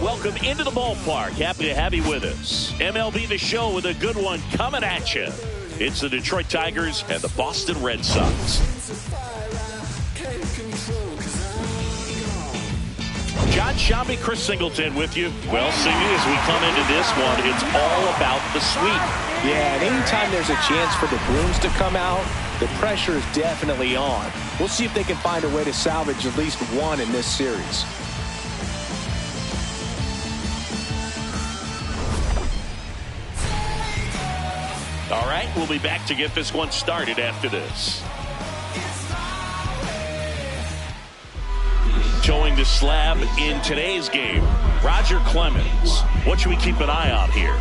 Welcome into the ballpark. Happy to have you with us. MLB The Show with a good one coming at you. It's the Detroit Tigers and the Boston Red Sox. John Shambi, Chris Singleton with you. Well, Singy, as we come into this one, it's all about the sweep. Yeah, and anytime there's a chance for the Bruins to come out, the pressure is definitely on. We'll see if they can find a way to salvage at least one in this series. All right, we'll be back to get this one started after this. Showing the slab in today's game, Roger Clemens. What should we keep an eye on here?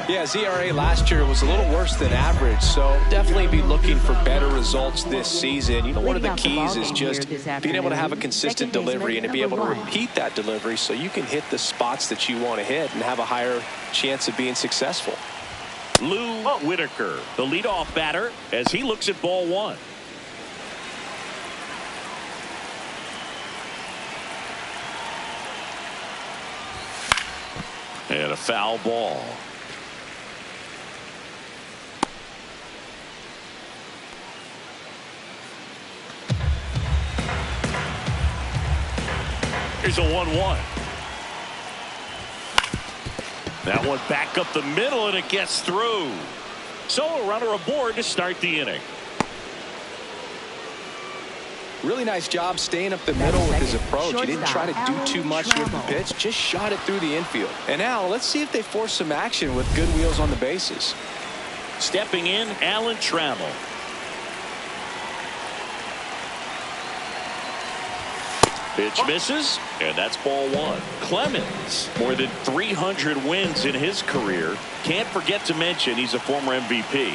Yeah, his ERA last year was a little worse than average, so definitely be looking for better results this season. You know, one of the keys is just being able to have a consistent delivery and to be able to repeat that delivery so you can hit the spots that you want to hit and have a higher chance of being successful. Lou Whitaker, the leadoff batter, as he looks at ball one. And a foul ball. Here's a 1-1. That one back up the middle, and it gets through. So a runner aboard to start the inning. Really nice job staying up the middle with his approach. He didn't try to do too much with the pitch, just shot it through the infield. And now let's see if they force some action with good wheels on the bases. Stepping in, Alan Trammell. Pitch misses, and that's ball one. Clemens, more than 300 wins in his career. Can't forget to mention he's a former MVP.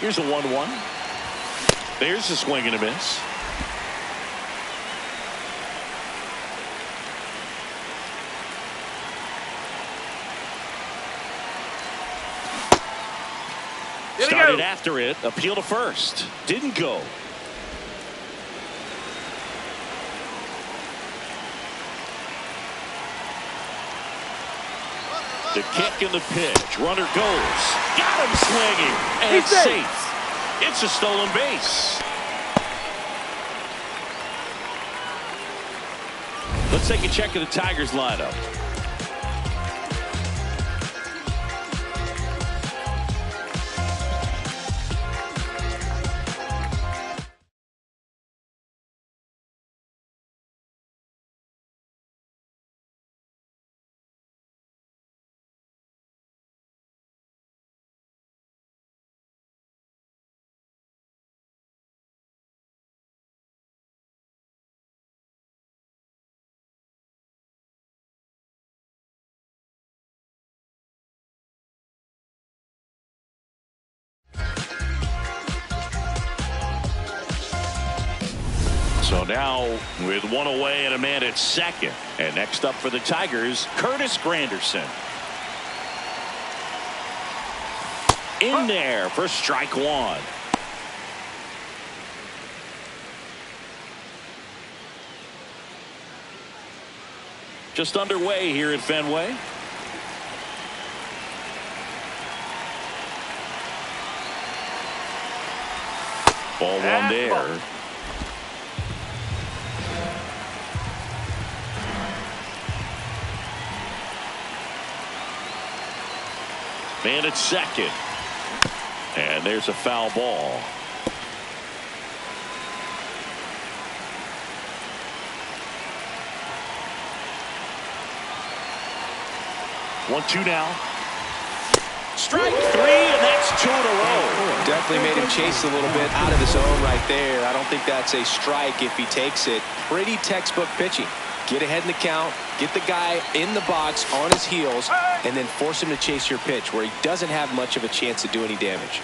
Here's a 1-1. There's a swing and a miss. Started after it. Appeal to first. Didn't go. The kick and the pitch. Runner goes. Got him swinging. And it's safe. It's a stolen base. Let's take a check of the Tigers lineup. So now with one away and a man at second. And next up for the Tigers, Curtis Granderson. In there for strike one. Just underway here at Fenway. Ball one there. Man at second. And there's a foul ball. One-two now. Strike three, and that's two in a row. Definitely made him chase a little bit out of the zone right there. I don't think that's a strike if he takes it. Pretty textbook pitching. Get ahead in the count, get the guy in the box on his heels, and then force him to chase your pitch where he doesn't have much of a chance to do any damage.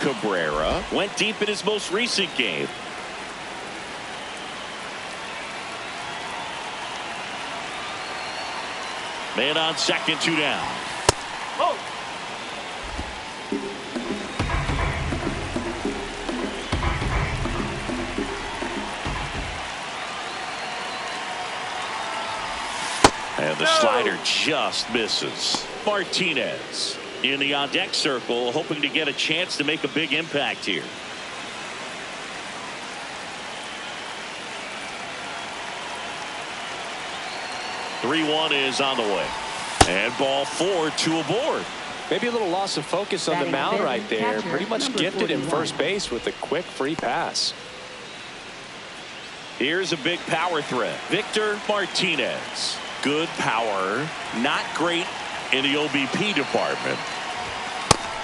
Cabrera went deep in his most recent game. Man on second, 2 down. Oh. And the slider just misses. Martinez in the on-deck circle, hoping to get a chance to make a big impact here. .3-1 is on the way. And ball 4, 2 aboard. Maybe a little loss of focus on the mound right there. Pretty much gifted in first base with a quick free pass. Here's a big power threat. Victor Martinez. Good power. Not great in the OBP department.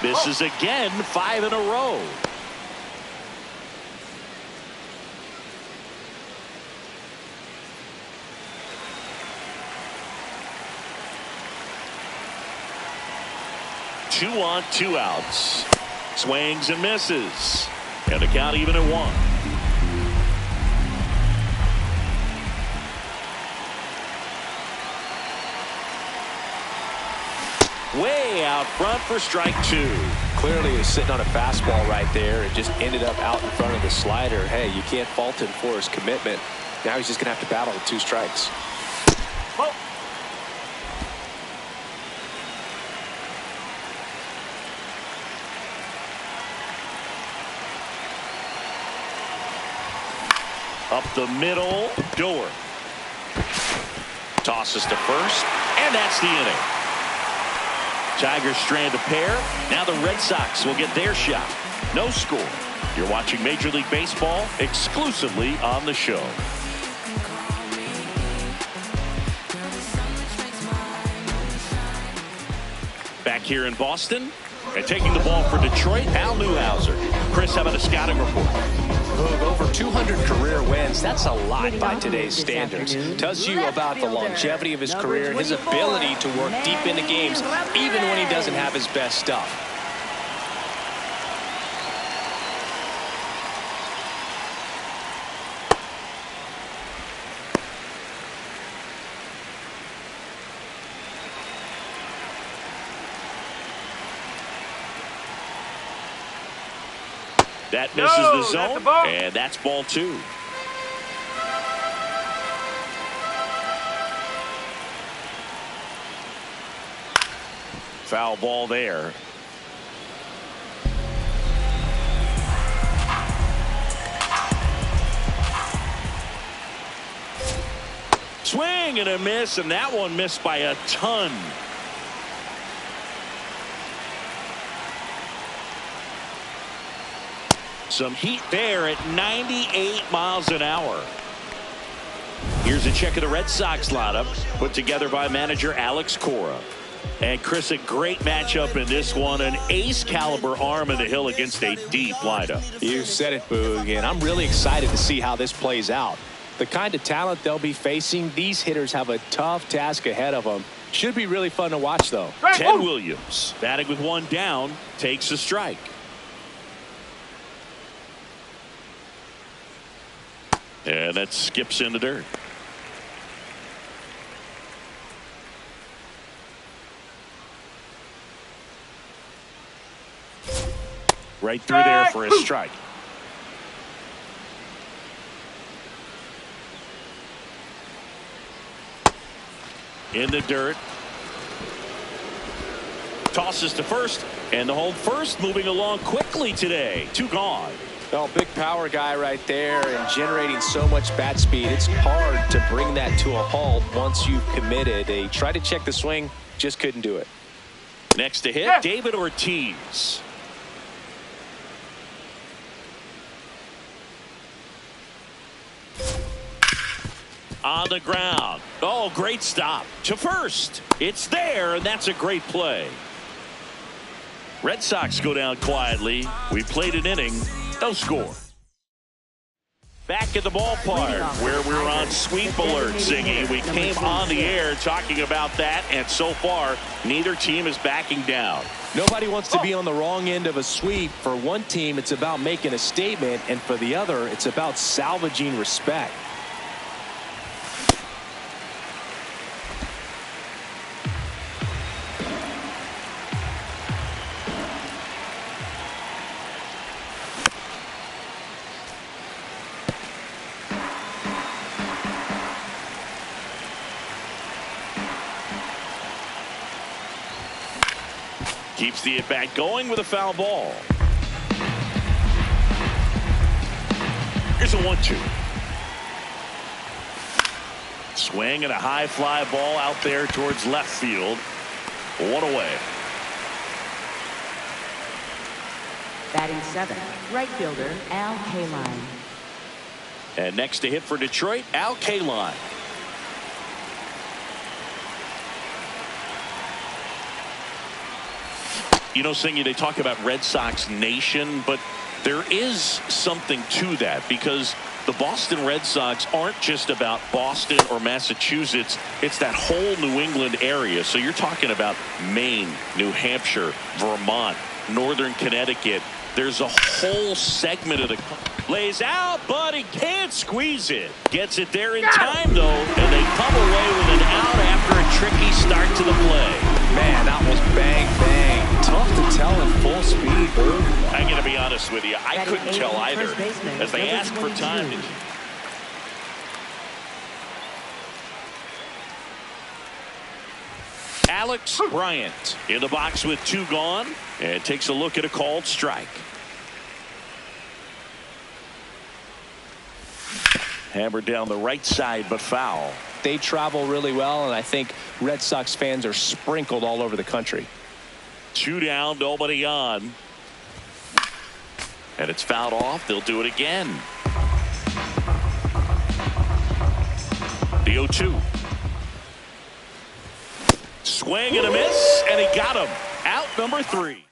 Misses again, 5 in a row. Two on, 2 outs. Swings and misses. And the count even at 1. Way out front for strike 2. Clearly is sitting on a fastball right there and just ended up out in front of the slider. Hey, you can't fault him for his commitment. Now he's just going to have to battle with 2 strikes. Oh. Up the middle, Door. Tosses to first, and that's the inning. Tigers strand a pair. Now the Red Sox will get their shot. No score. You're watching Major League Baseball exclusively on the show. Back here in Boston, and taking the ball for Detroit, Al Newhouser. Chris, how about a scouting report? Over 200 career wins. That's a lot by today's standards. Tells you about the longevity of his career, his ability to work deep into games, even when he doesn't have his best stuff. That misses the zone, and that's ball 2. Foul ball there. Swing and a miss, and that one missed by a ton. Some heat there at 98 miles an hour. Here's a check of the Red Sox lineup put together by manager Alex Cora. And Chris, a great matchup in this one. An ace caliber arm in the hill against a deep lineup. You said it, Boog, and I'm really excited to see how this plays out. The kind of talent they'll be facing, these hitters have a tough task ahead of them. Should be really fun to watch, though. Ted Williams, batting with 1 down, takes a strike. And that skips in the dirt. Right through there for a strike. In the dirt. Tosses to first, and the home first moving along quickly today. 2 gone. Well, big power guy right there and generating so much bat speed. It's hard to bring that to a halt once you've committed. They tried to check the swing, just couldn't do it. Next to hit, David Ortiz. On the ground. Oh, great stop. To first. It's there, and that's a great play. Red Sox go down quietly. We played an inning. No score. Back at the ballpark where we're on sweep alert, Ziggy. We came on the air talking about that, and so far, neither team is backing down. Nobody wants to be on the wrong end of a sweep. For one team, it's about making a statement, and for the other, it's about salvaging respect. Keeps the at-bat going with a foul ball. Here's a 1-2. Swing and a high fly ball out there towards left field. One away. Batting 7th, right fielder Al Kaline. And next to hit for Detroit, Al Kaline. You know, Singy, they talk about Red Sox Nation, but there is something to that because the Boston Red Sox aren't just about Boston or Massachusetts. It's that whole New England area. So you're talking about Maine, New Hampshire, Vermont, Northern Connecticut. There's a whole segment of the lays out, but he can't squeeze it. Gets it there in time, though, and they come away with an out after a tricky start to the play. Man, that was bang, bang. Tough to tell in full speed, Boo. I'm going to be honest with you. I couldn't tell either as they asked for time. Alex Bryant in the box with 2 gone and takes a look at a called strike. Hammered down the right side, but foul. They travel really well, and I think Red Sox fans are sprinkled all over the country. 2 down, nobody on. And it's fouled off. They'll do it again. The 0-2. Swing and a miss, and he got him. Out number 3.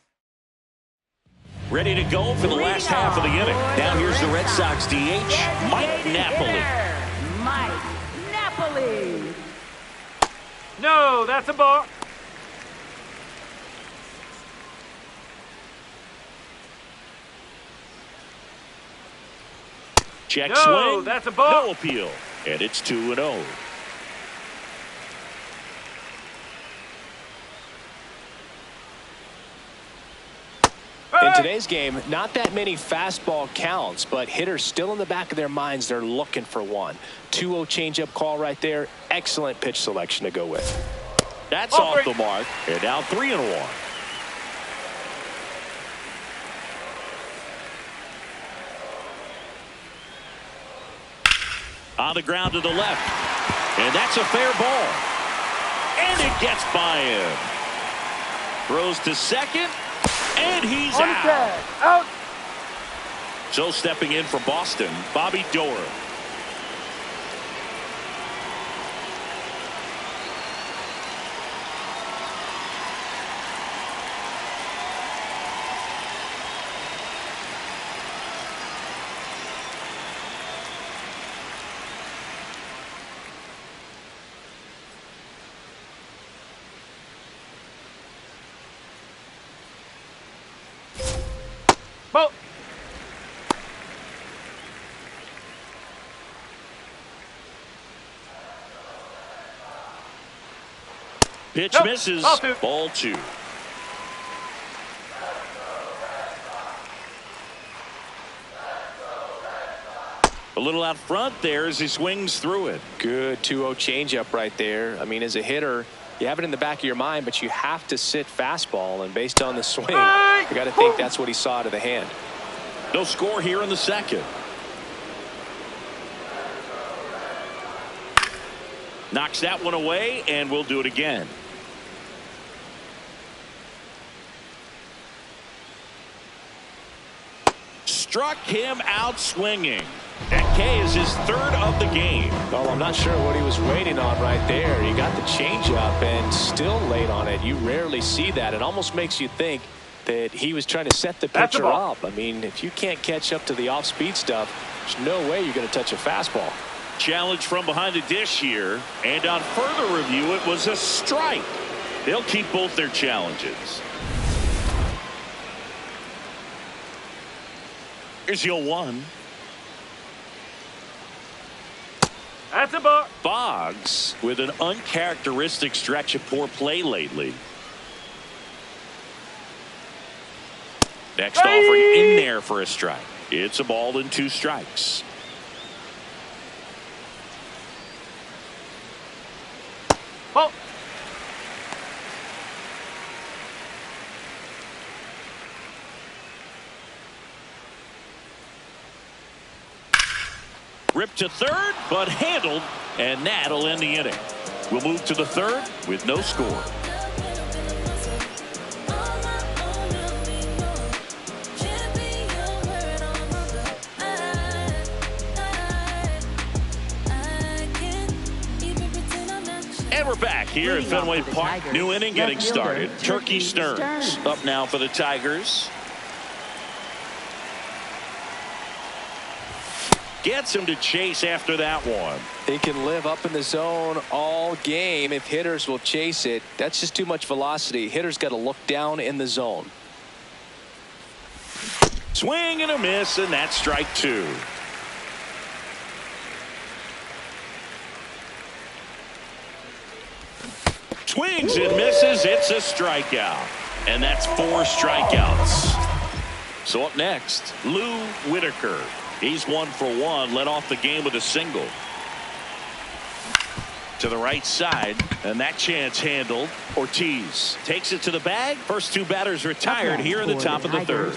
Ready to go for the last half of the inning. Now here's the Red Sox DH, Mike Napoli. Mike Napoli. No, that's a ball. Check No, swing. that's a ball. No appeal. And it's 2-0. In today's game, not that many fastball counts, but hitters still in the back of their minds, they're looking for one. 2-0 changeup call right there. Excellent pitch selection to go with. That's off the mark. And now 3-1. On the ground to the left. And that's a fair ball. And it gets by him. Throws to second. And he's out. So stepping in for Boston, Bobby Doerr. Ball. Pitch misses. Ball 2. A little out front there as he swings through it. Good 2-0 changeup right there. I mean, as a hitter, you have it in the back of your mind, but you have to sit fastball. And based on the swing, you got to think that's what he saw out of the hand. No score here in the second. Knocks that one away, and we'll do it again. Struck him out swinging. That K is his 3rd of the game. Well, I'm not sure what he was waiting on right there. He got the changeup and still late on it. You rarely see that. It almost makes you think that he was trying to set the pitcher up. I mean, if you can't catch up to the off-speed stuff, there's no way you're going to touch a fastball. Challenge from behind the dish here, and on further review, it was a strike. They'll keep both their challenges. Here's the 0-1. That's a ball. Boggs with an uncharacteristic stretch of poor play lately. Next offering in there for a strike. It's a ball and 2 strikes. Ball. Ripped to third, but handled, and that'll end the inning. We'll move to the third with no score. And we're back here at Fenway Park. New inning getting started. Turkey Stearns up now for the Tigers. Gets him to chase after that one. He can live up in the zone all game if hitters will chase it. That's just too much velocity. Hitters got to look down in the zone. Swing and a miss, and that's strike two. Swings and misses. It's a strikeout. And that's 4 strikeouts. So up next, Lou Whitaker. He's 1 for 1. Led off the game with a single. To the right side, and that chance handled. Ortiz takes it to the bag. First 2 batters retired here in the top of the third.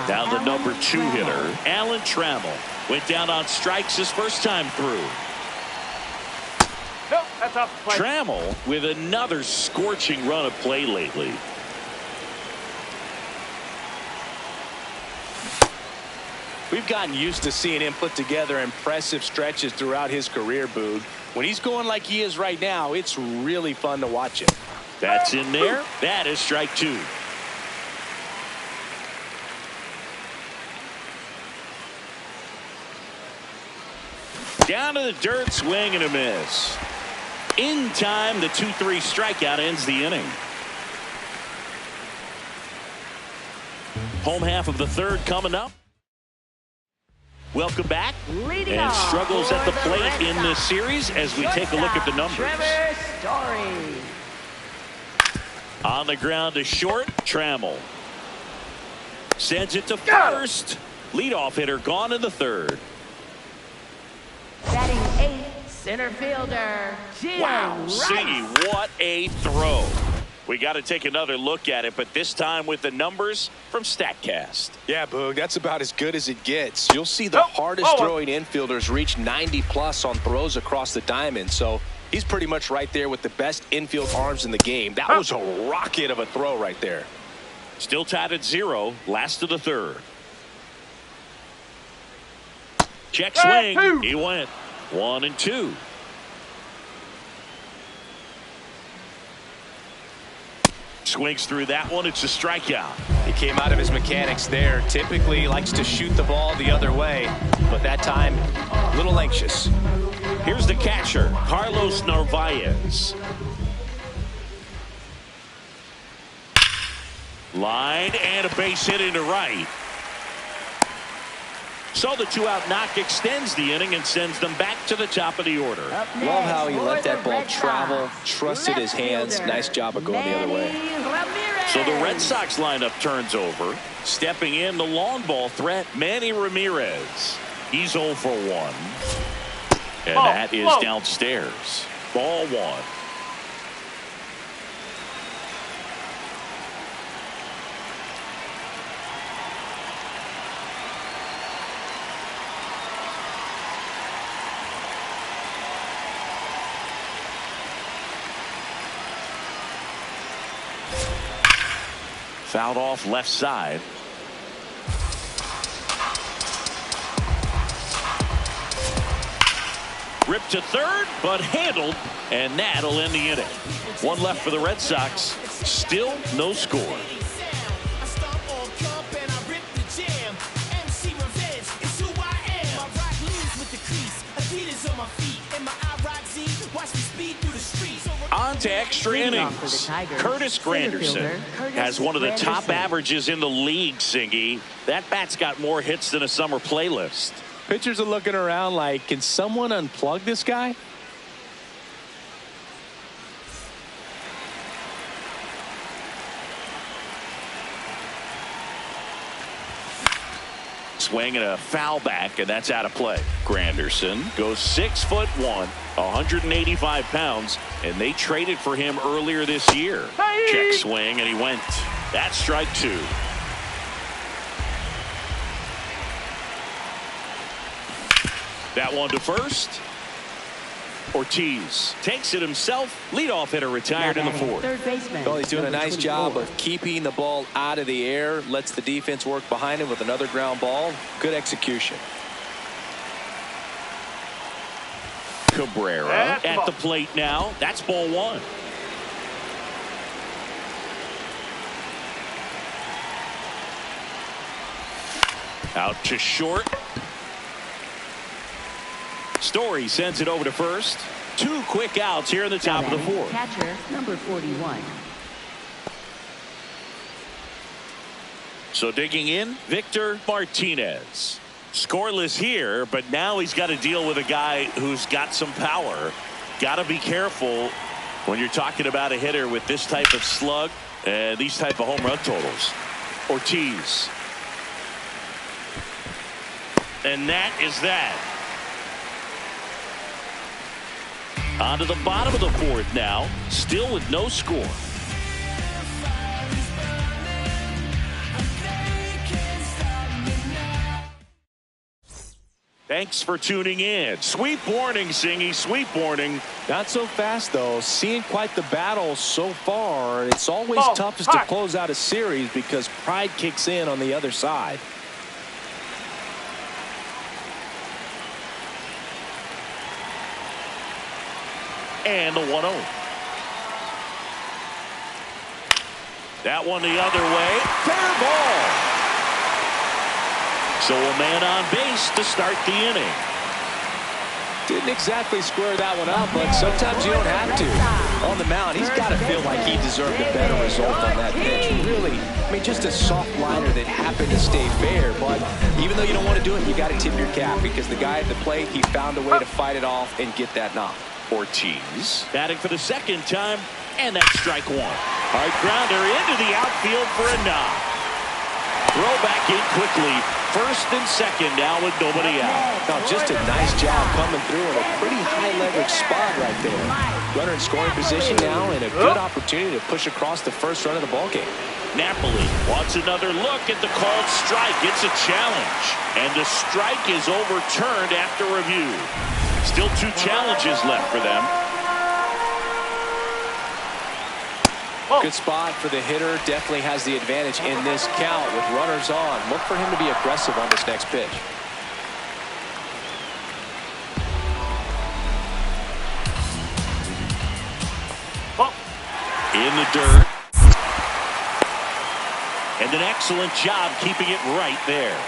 Down the number 2 hitter, Alan Trammell. Went down on strikes his first time through. Nope, that's off the plate. Trammell with another scorching run of play lately. We've gotten used to seeing him put together impressive stretches throughout his career, Boog. When he's going like he is right now, it's really fun to watch him. That's in there. That is strike 2. Down to the dirt, swing and a miss. In time, the 2-3 strikeout ends the inning. Home half of the third coming up. Welcome back. And struggles at the plate in this series as we take a look at the numbers. On the ground to short, Trammell. Sends it to first. Leadoff hitter gone in the third. Batting 8th, center fielder, Jim Wow, Rice. Siggy, what a throw. We got to take another look at it, but this time with the numbers from StatCast. Yeah, Boog, that's about as good as it gets. You'll see the hardest throwing infielders reach 90+ on throws across the diamond, so he's pretty much right there with the best infield arms in the game. That was a rocket of a throw right there. Still tied at 0, last of the third. Check swing. He went 1 and 2. Swings through that one. It's a strikeout. He came out of his mechanics there. Typically he likes to shoot the ball the other way, but that time a little anxious. Here's the catcher, Carlos Narvaez. Line and a base hit into right. So the 2-out knock extends the inning and sends them back to the top of the order. Love how he let that ball travel, trusted his hands. Nice job of going the other way. So the Red Sox lineup turns over. Stepping in, the long ball threat, Manny Ramirez. He's 0 for 1. And that is downstairs. Ball 1. Fouled off left side. Ripped to third, but handled, and that'll end the inning. 1 left for the Red Sox. Still no score. On to extra innings. Curtis Granderson has one of the top averages in the league, Singy. That bat's got more hits than a summer playlist. Pitchers are looking around like, can someone unplug this guy? Swing and a foul back, and that's out of play. Granderson goes 6'1", 185 pounds, and they traded for him earlier this year. Check swing, and he went. That's strike 2. That one to first. Ortiz takes it himself. Leadoff hitter retired in the fourth. Third baseman. Well, he's doing a nice job of keeping the ball out of the air. Lets the defense work behind him with another ground ball. Good execution. Cabrera at the plate now. That's ball one. Out to short. Story sends it over to first. Two quick outs here in the top of the fourth. Catcher number 41. So digging in, Victor Martinez. Scoreless here, but now he's got to deal with a guy who's got some power. Got to be careful when you're talking about a hitter with this type of slug and these type of home run totals. Ortiz. And that is that. On to the bottom of the fourth now, still with no score. Thanks for tuning in. Sweep warning, Singy, sweep warning. Not so fast, though. Seeing quite the battle so far. It's always toughest to close out a series because pride kicks in on the other side. And the 1-0. That one the other way. Fair ball. So a man on base to start the inning. Didn't exactly square that one up, but sometimes you don't have to. On the mound, he's got to feel like he deserved a better result on that pitch. Really, I mean, just a soft liner that happened to stay fair. But even though you don't want to do it, you got to tip your cap because the guy at the plate, he found a way to fight it off and get that knock. Ortiz batting for the second time, and that's strike one. Hard grounder into the outfield for a knock. Throw back in quickly. First and second now with nobody out. Now just a nice job coming through in a pretty high leverage spot right there. Runner in scoring position now and a good opportunity to push across the first run of the ballgame. Napoli wants another look at the called strike. It's a challenge, and the strike is overturned after review. Still two challenges left for them. Good spot for the hitter. Definitely has the advantage in this count with runners on. Look for him to be aggressive on this next pitch. In the dirt. And an excellent job keeping it right there.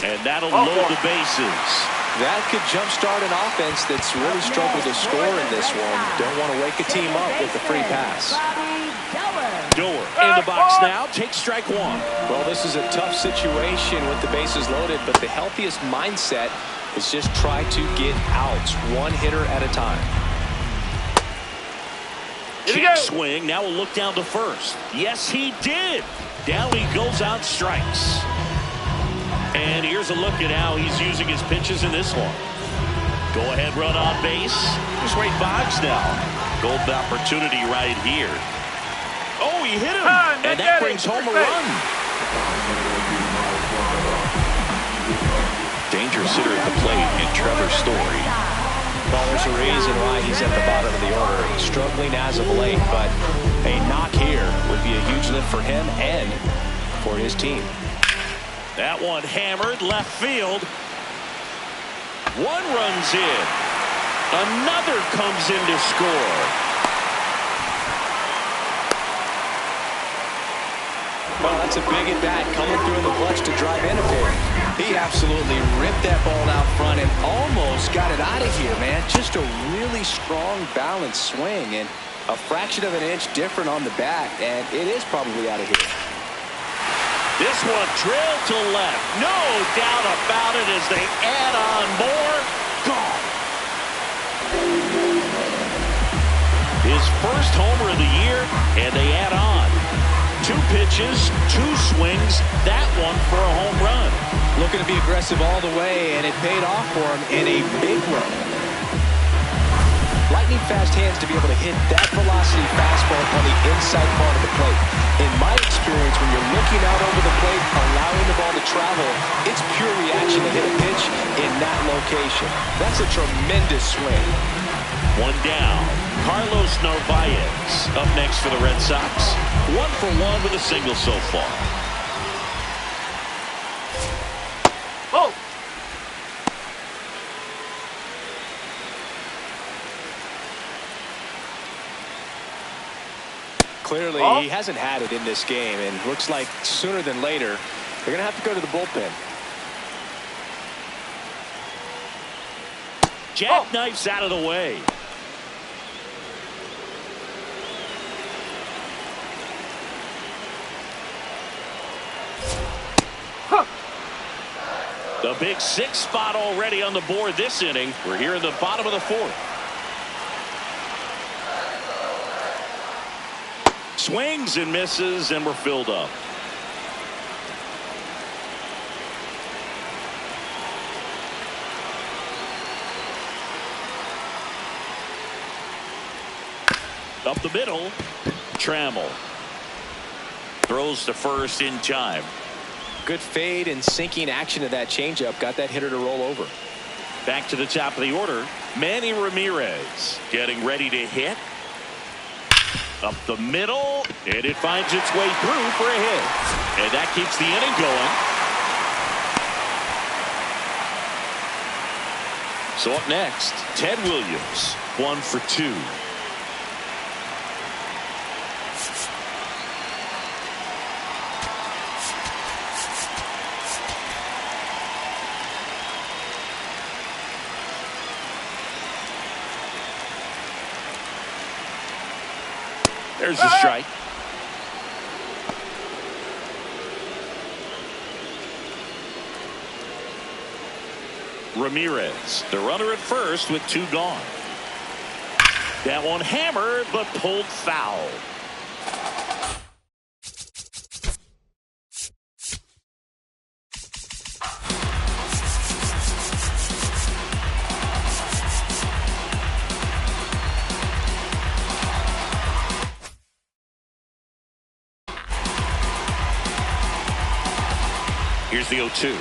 And that'll load the bases. That could jumpstart an offense that's really struggled to score in this one. Don't want to wake a team up with a free pass. Door in the box now. Take strike one. Well, this is a tough situation with the bases loaded, but the healthiest mindset is just try to get outs one hitter at a time. Check swing. Now we'll look down to first. Yes, he did. Down he goes on strikes. And here's a look at how he's using his pitches in this one. Go ahead, run on base. Here's Ray Boggs now. Golden opportunity right here. Oh, he hit him. And that brings home a run. Dangerous hitter at the plate in Trevor Story. Well, there's a reason why he's at the bottom of the order. Struggling as of late, but a knock here would be a huge lift for him and for his team. That one hammered left field. One runs in. Another comes in to score. Well, that's a big at bat coming through in the clutch to drive in a bit. He absolutely ripped that ball out front and almost got it out of here, man. Just a really strong, balanced swing and a fraction of an inch different on the bat, and it is probably out of here. This one drilled to left. No doubt about it as they add on more. Gone. His first homer of the year, and they add on. 2 pitches, 2 swings, that one for a home run. Looking to be aggressive all the way, and it paid off for him in a big way. lightning fast hands to be able to hit that velocity fastball on the inside part of the plate. In my experience, when you're looking out over the plate, allowing the ball to travel, it's pure reaction to hit a pitch in that location. That's a tremendous swing. One down. Carlos Narvaez up next for the Red Sox. 1 for 1 with a single so far. Oh! Clearly, he hasn't had it in this game, and looks like sooner than later, they're going to have to go to the bullpen. Jackknifes out of the way. The big 6 spot already on the board this inning. We're here in the bottom of the 4th. Swings and misses, and we're filled up. Up the middle. Trammell throws to first in time. Good fade and sinking action of that changeup got that hitter to roll over. Back to the top of the order. Manny Ramirez getting ready to hit. Up the middle, and it finds its way through for a hit. And that keeps the inning going. So up next, Ted Williams, 1 for 2. There's the strike. Ramirez, the runner at first with 2 gone. That one hammered but pulled foul. Here's the 0-2.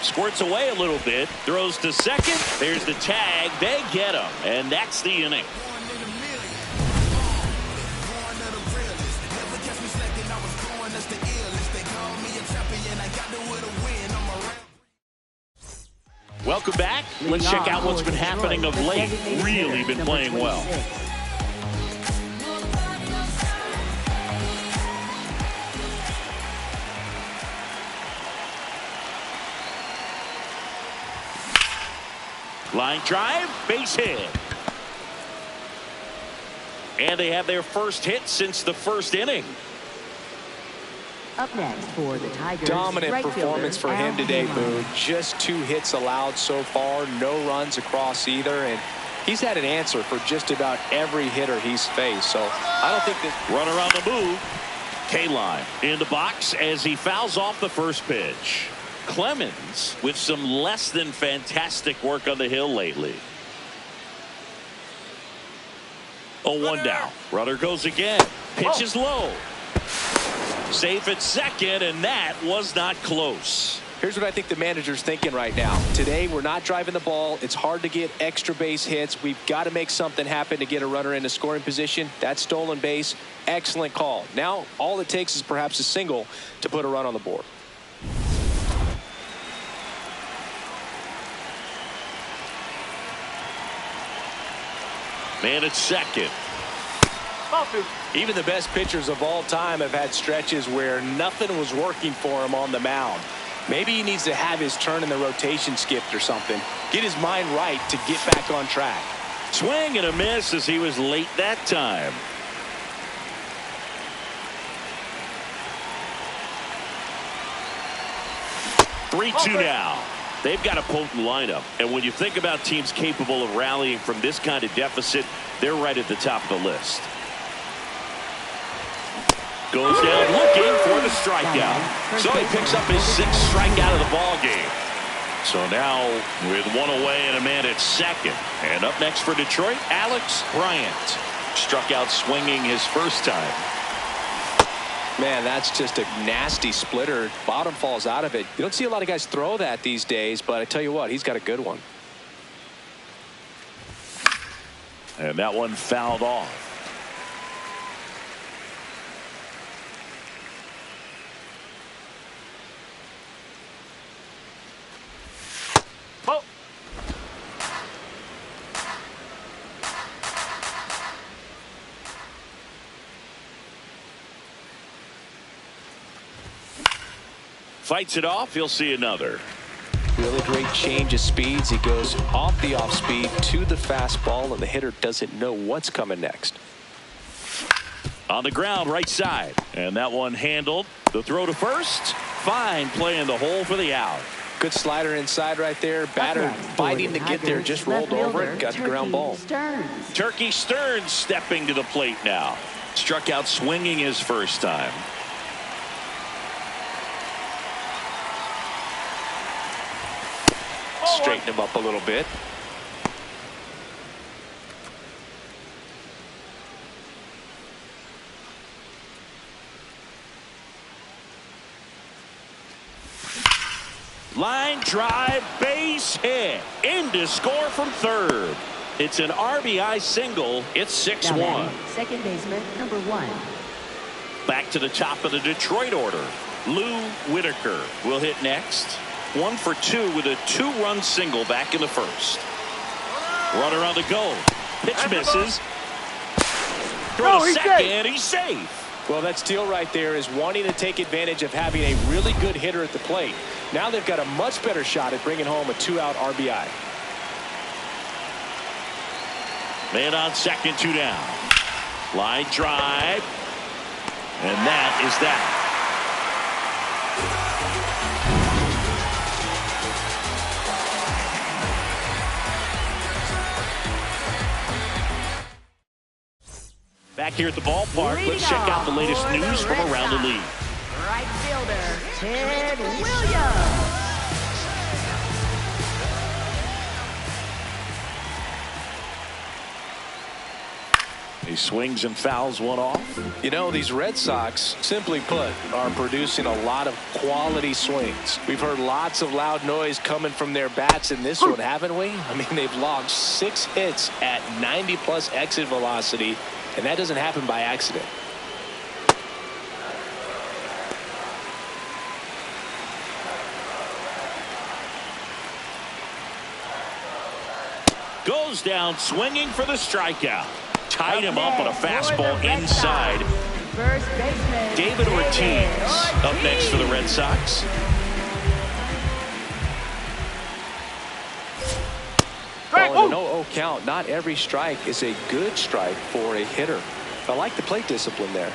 Squirts away a little bit, throws to second. There's the tag. They get him, and that's the inning. Welcome back. Let's check out what's been happening of late. Really been playing well. Line drive, base hit. And they have their first hit since the first inning. Up next for the Tigers. Dominant performance for him today, Boone. Just 2 hits allowed so far, no runs across either, and he's had an answer for just about every hitter he's faced. So I don't think this runner on the move. K-line in the box as he fouls off the first pitch. Clemens with some less than fantastic work on the hill lately. 0-1 down. Runner goes again. Pitch is low. Safe at second, and that was not close. Here's what I think the manager's thinking right now. Today, we're not driving the ball. It's hard to get extra base hits. We've got to make something happen to get a runner into scoring position. That stolen base, excellent call. Now, all it takes is perhaps a single to put a run on the board. Man at second. Even the best pitchers of all time have had stretches where nothing was working for him on the mound. Maybe he needs to have his turn in the rotation skipped or something. Get his mind right to get back on track. Swing and a miss as he was late that time. Three-two now. They've got a potent lineup, and when you think about teams capable of rallying from this kind of deficit, they're right at the top of the list. Goes down looking for the strikeout. So he picks up his 6th strikeout of the ball game. So now with 1 away and a man at second. And up next for Detroit, Alex Bryant. Struck out swinging his first time. Man, that's just a nasty splitter. Bottom falls out of it. You don't see a lot of guys throw that these days, but I tell you what, he's got a good one. And that one fouled off. Oh. Fights it off. He'll see another. Really great change of speeds. He goes off the off speed to the fastball, and the hitter doesn't know what's coming next. On the ground, right side. And that one handled. The throw to first. Fine play in the hole for the out. Good slider inside right there. Batter fighting to get there. Just rolled over it. Got the ground ball. Turkey Stearns stepping to the plate now. Struck out swinging his first time. Straighten him up a little bit. Line drive, base hit. In to score from third. It's an RBI single. It's 6-1. Second baseman, number 1. Back to the top of the Detroit order. Lou Whitaker will hit next. 1 for 2 with a 2-run single back in the first. Runner on the go. Pitch misses. Throw to second. He's safe. Well, that steal right there is wanting to take advantage of having a really good hitter at the plate. Now they've got a much better shot at bringing home a 2-out RBI. Man on second, 2 down. Line drive. And that is that. Back here at the ballpark, let's check out the latest news from around the league. Right fielder, Ted Williams. He swings and fouls one off. You know, these Red Sox, simply put, are producing a lot of quality swings. We've heard lots of loud noise coming from their bats in this one, haven't we? I mean, they've logged 6 hits at 90+ exit velocity, and that doesn't happen by accident. Goes down swinging for the strikeout. Tied him up on a fastball inside. First baseman, David Ortiz up next for the Red Sox. Well, in an 0-0 count, not every strike is a good strike for a hitter. I like the plate discipline there.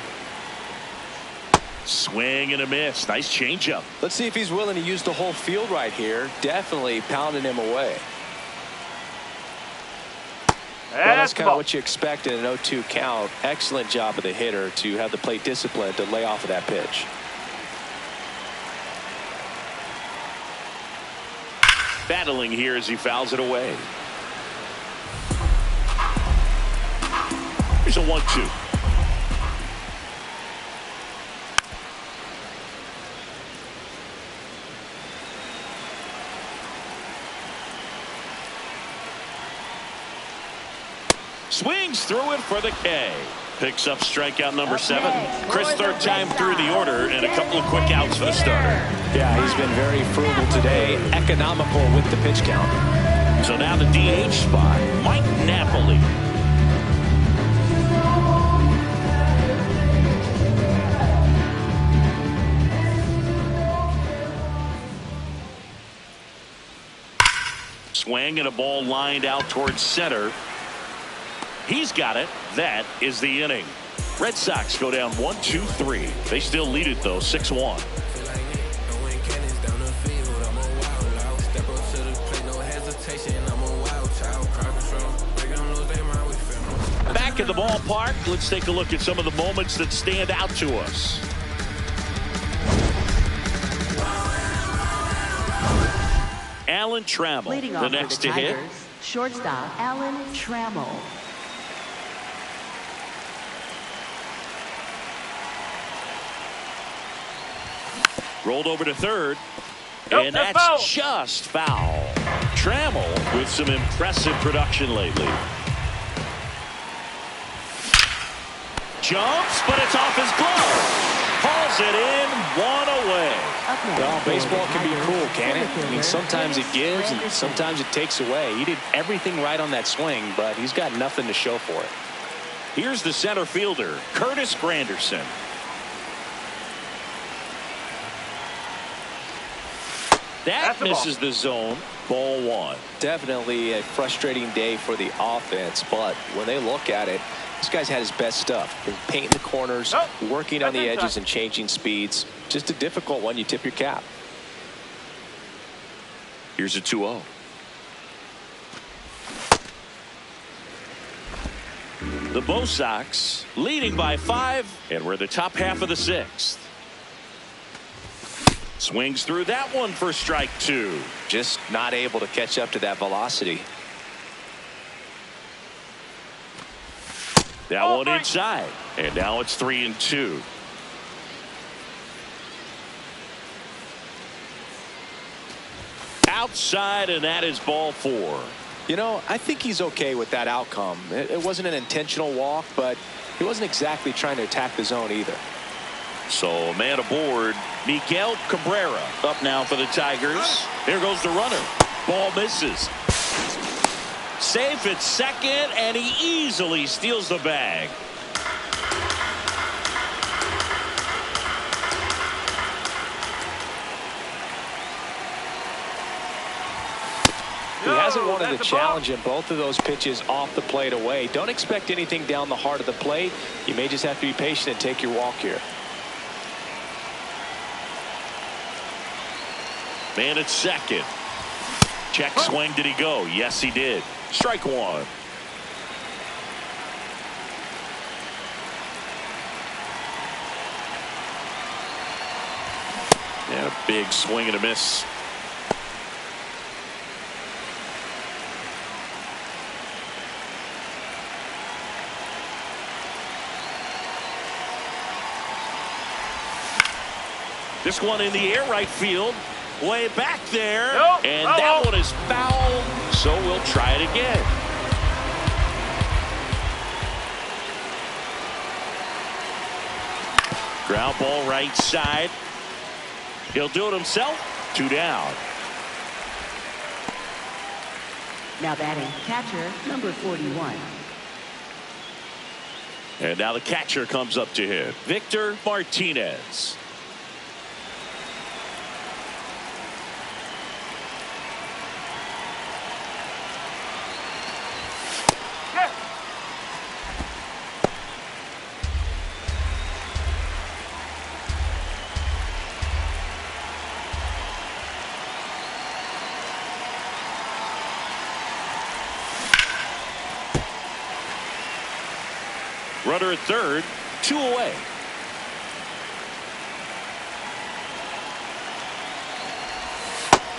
Swing and a miss. Nice changeup. Let's see if he's willing to use the whole field right here. Definitely pounding him away. Well, that's kind of what you expect in an 0-2 count. Excellent job of the hitter to have the plate discipline to lay off of that pitch. Battling here as he fouls it away. Here's a 1-2. Swings through it for the K. Picks up strikeout number 7. Chris, third time through the order and a couple of quick outs for the starter. Yeah, he's been very frugal today. Economical with the pitch count. So now the DH spot, Mike Napoli. Swing and a ball lined out towards center. He's got it. That is the inning. Red Sox go down 1-2-3. They still lead it though, 6-1. Back at the ballpark, let's take a look at some of the moments that stand out to us. Alan Trammell, Leading the off next for the to hit. Tigers, shortstop Alan Trammell. Rolled over to third. Nope, And that's that's foul. just foul. Trammell with some impressive production lately. Jumps, but it's off his glove. Hauls it in, one away. Up next, Well, baseball for the can be Tigers, cruel, can it? I mean, center sometimes it fielder, gives and Granderson. sometimes it takes away. He did everything right on that swing, but he's got nothing to show for it. Here's the center fielder, Curtis Granderson. That That's a ball. misses the zone. Ball one. Definitely a frustrating day for the offense, but when they look at it, this guy's had his best stuff. He's painting the corners, Nope. working on That's the inside. edges and changing speeds. Just a difficult one. You tip your cap. Here's a 2-0. The Bo Sox leading by 5, and we're the top half of the 6th. Swings through that one for strike 2. Just not able to catch up to that velocity. That Oh, one Mike. inside, and now it's 3-2. Outside, and that is ball 4. You know, I think he's okay with that outcome. It wasn't an intentional walk, but he wasn't exactly trying to attack the zone either. So a man aboard, Miguel Cabrera up now for the Tigers. There goes the runner. Ball misses. Safe at second, and he easily steals the bag. He hasn't wanted that's to a ball. challenge in both of those pitches off the plate away. Don't expect anything down the heart of the plate. You may just have to be patient and take your walk here. Man at second. Check swing. Did he go? Yes, he did. Strike 1. And a big swing and a miss. This one in the air, right field. Way back there. Nope. And Uh-oh. that one is foul. So we'll try it again. Ground ball right side. He'll do it himself. 2 down. Now batting, catcher, number 41. And now the catcher comes up to hit. Victor Martinez. Yeah. Runner at third. 2 away.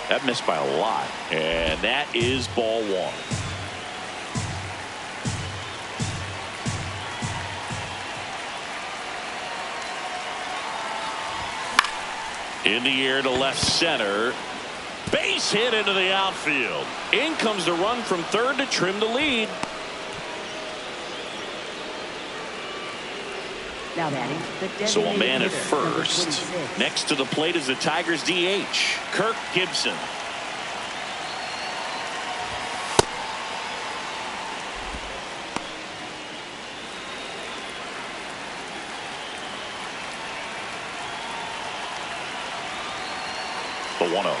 That missed by a lot. And that is ball 1. In the air to left center. Base hit into the outfield. In comes the run from third to trim the lead. Now batting, the So a designated man at hitter, number first. 26. Next to the plate is the Tigers DH, Kirk Gibson. The 1-0.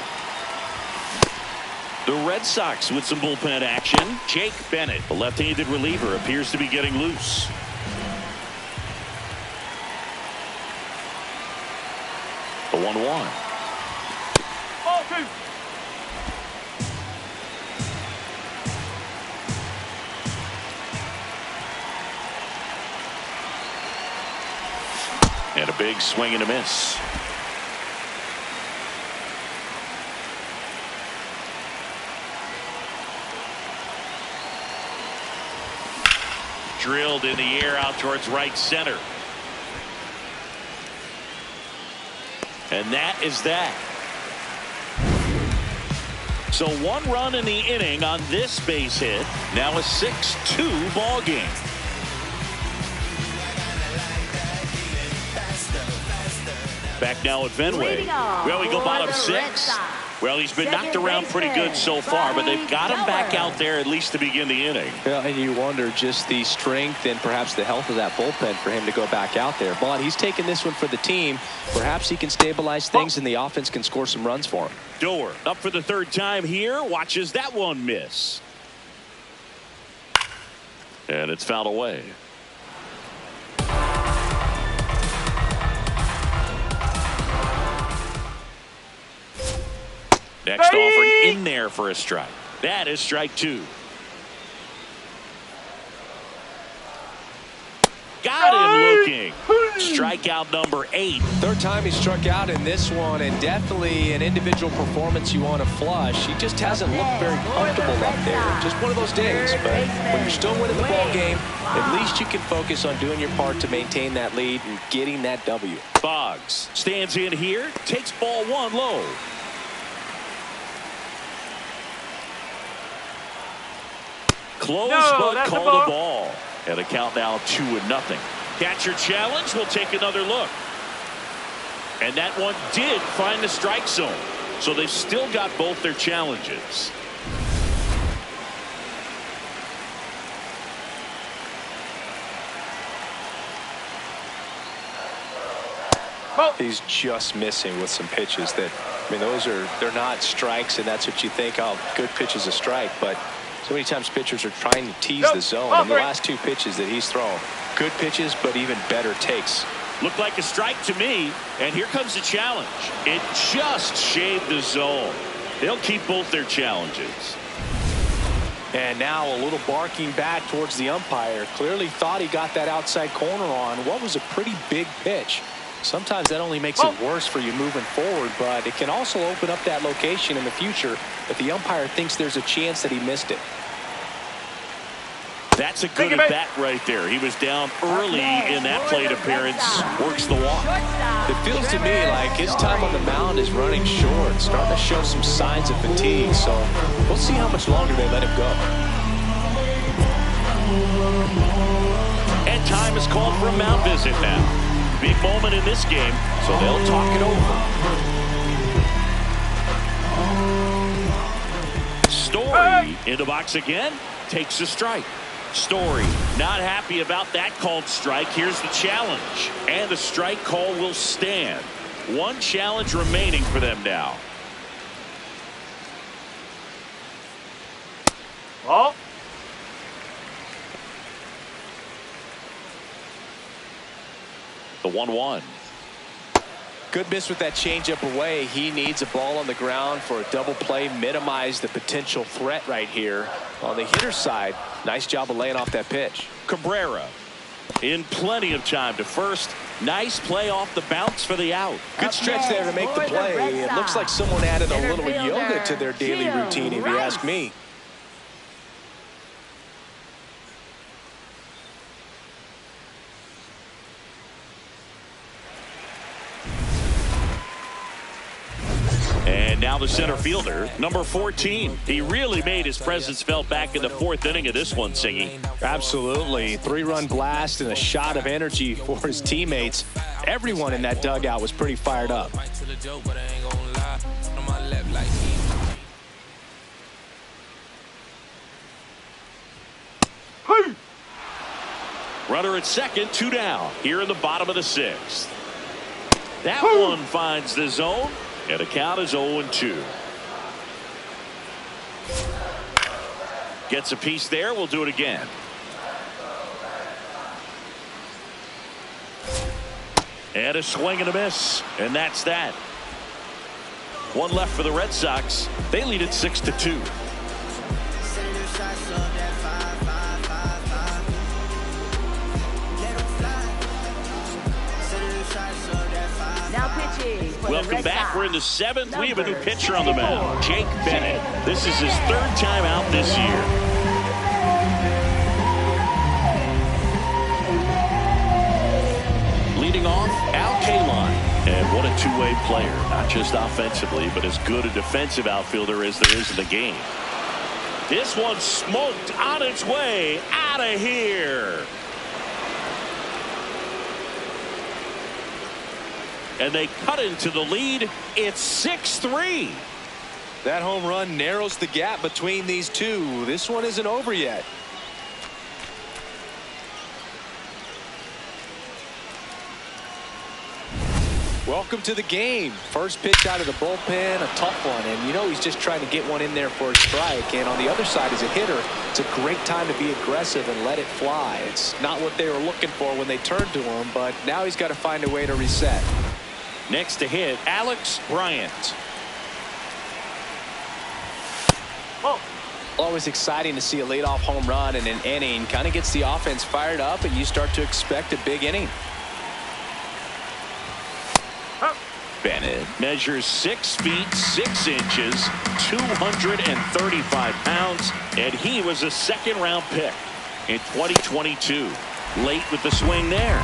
The Red Sox with some bullpen action. Jake Bennett, the left-handed reliever, appears to be getting loose. The 1-1. Ball 2. Big swing and a miss. Drilled in the air out towards right center. And that is that. So 1 run in the inning on this base hit. Now a 6-2 ball game. Back now at Fenway. Well, we go bottom 6. Well, he's been knocked around pretty good so far, but they've got him back out there at least to begin the inning. Yeah, and you wonder just the strength and perhaps the health of that bullpen for him to go back out there. But he's taking this one for the team. Perhaps he can stabilize things and the offense can score some runs for him. Door up for the 3rd time here. Watches that one miss. And it's fouled away. Next offering in there for a strike. That is strike 2. Got him looking. Strikeout number 8. 3rd time he struck out in this one, and definitely an individual performance you want to flush. He just hasn't looked very comfortable up there. Just one of those days. But when you're still winning the ball game, at least you can focus on doing your part to maintain that lead and getting that W. Boggs stands in here, takes ball 1 low. Close, but call the ball. And a count now 2-0. Catcher challenge. Will take another look. And that one did find the strike zone. So they've still got both their challenges. He's just missing with some pitches that, I mean, they're not strikes, and that's what you think, oh, good pitch is a strike. But so many times pitchers are trying to tease the zone. And the last 2 pitches that he's thrown, good pitches, but even better takes. Looked like a strike to me, and here comes the challenge. It just shaved the zone. They'll keep both their challenges. And now a little barking back towards the umpire. Clearly thought he got that outside corner on what was a pretty big pitch. Sometimes that only makes it worse for you moving forward, but it can also open up that location in the future if the umpire thinks there's a chance that he missed it. That's a good at bat right there. He was down early in that plate appearance. Works the walk. It feels to me like his time on the mound is running short, starting to show some signs of fatigue. So we'll see how much longer they let him go. And time is called for a mound visit now. Big moment in this game, so they'll talk it over. Story in the box again, takes a strike. Story not happy about that called strike. Here's the challenge, and the strike call will stand. 1 challenge remaining for them now. Oh. The 1-1. Good miss with that changeup away. He needs a ball on the ground for a double play, minimize the potential threat right here. On the hitter's side, nice job of laying off that pitch. Cabrera in plenty of time to first. Nice play off the bounce for the out. Good stretch there to make the play. It looks like someone added a little yoga to their daily routine, if you ask me. And now the center fielder, number 14. He really made his presence felt back in the 4th inning of this one, Singy. Absolutely. 3-run blast and a shot of energy for his teammates. Everyone in that dugout was pretty fired up. Runner at second, 2 down. Here in the bottom of the 6th. That one finds the zone. And the count is 0-2. Gets a piece there. We'll do it again. And a swing and a miss. And that's that. 1 left for the Red Sox. They lead it 6-2. pitching for the Welcome Red back. Sox, We're in the seventh. We have a new number pitcher on the mound, 74. Jake Bennett. This is his third time out this year. Leading off, Al Kaline. And what a two-way player. Not just offensively, but as good a defensive outfielder as there is in the game. This one smoked on its way out of here. And they cut into the lead. It's 6-3. That home run narrows the gap between these two. This one isn't over yet. Welcome to the game. First pitch out of the bullpen, a tough one, and you know he's just trying to get one in there for a strike. And on the other side, as a hitter, it's a great time to be aggressive and let it fly. It's not what they were looking for when they turned to him, but now he's got to find a way to reset. Next to hit, Alex Bryant. Oh. Always exciting to see a leadoff home run in an inning. Kind of gets the offense fired up, and you start to expect a big inning. Bennett measures 6 feet 6 inches, 235 pounds, and he was a second-round pick in 2022. Late with the swing there.